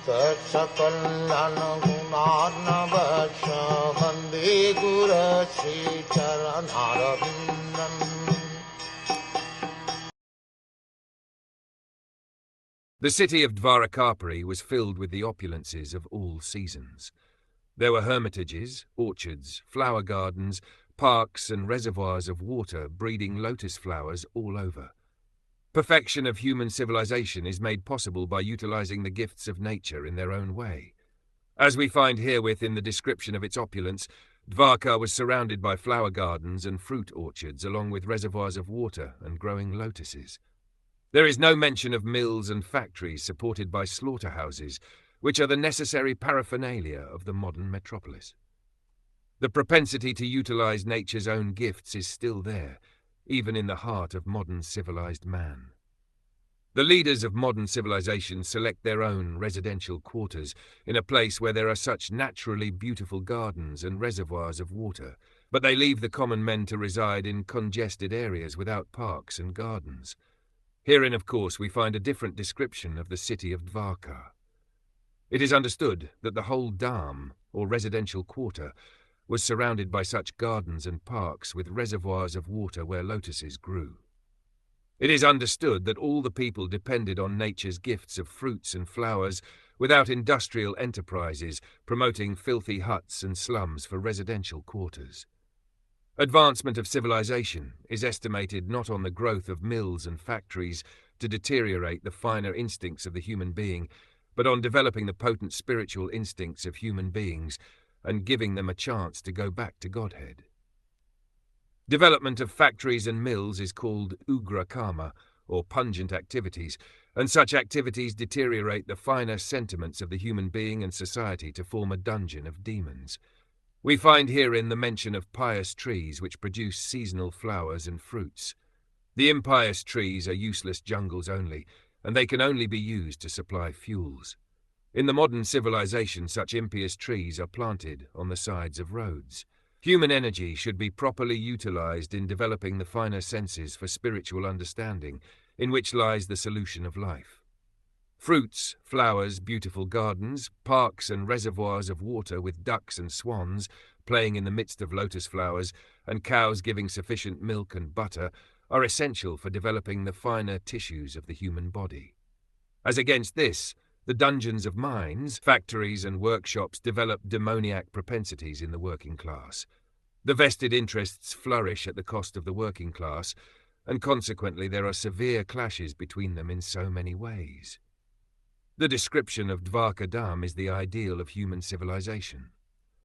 Sakal Gunarnavasha Vande Guru Sri Charanarabindan. The city of Dvāraka was filled with the opulences of all seasons. There were hermitages, orchards, flower gardens, parks and reservoirs of water breeding lotus flowers all over. Perfection of human civilization is made possible by utilizing the gifts of nature in their own way. As we find herewith in the description of its opulence, Dvāraka was surrounded by flower gardens and fruit orchards along with reservoirs of water and growing lotuses. There is no mention of mills and factories supported by slaughterhouses, which are the necessary paraphernalia of the modern metropolis. The propensity to utilize nature's own gifts is still there, even in the heart of modern civilized man. The leaders of modern civilization select their own residential quarters in a place where there are such naturally beautiful gardens and reservoirs of water, but they leave the common men to reside in congested areas without parks and gardens. Herein, of course, we find a different description of the city of Dvāraka. It is understood that the whole dham, or residential quarter, was surrounded by such gardens and parks with reservoirs of water where lotuses grew. It is understood that all the people depended on nature's gifts of fruits and flowers without industrial enterprises promoting filthy huts and slums for residential quarters. Advancement of civilization is estimated not on the growth of mills and factories to deteriorate the finer instincts of the human being, but on developing the potent spiritual instincts of human beings and giving them a chance to go back to Godhead. Development of factories and mills is called ugra karma, or pungent activities, and such activities deteriorate the finer sentiments of the human being and society to form a dungeon of demons. We find herein the mention of pious trees which produce seasonal flowers and fruits. The impious trees are useless jungles only, and they can only be used to supply fuels. In the modern civilization, such impious trees are planted on the sides of roads. Human energy should be properly utilized in developing the finer senses for spiritual understanding, in which lies the solution of life. Fruits, flowers, beautiful gardens, parks and reservoirs of water with ducks and swans playing in the midst of lotus flowers, and cows giving sufficient milk and butter are essential for developing the finer tissues of the human body. As against this, the dungeons of mines, factories and workshops develop demoniac propensities in the working class. The vested interests flourish at the cost of the working class, and consequently there are severe clashes between them in so many ways. The description of Dvāraka Dham is the ideal of human civilization.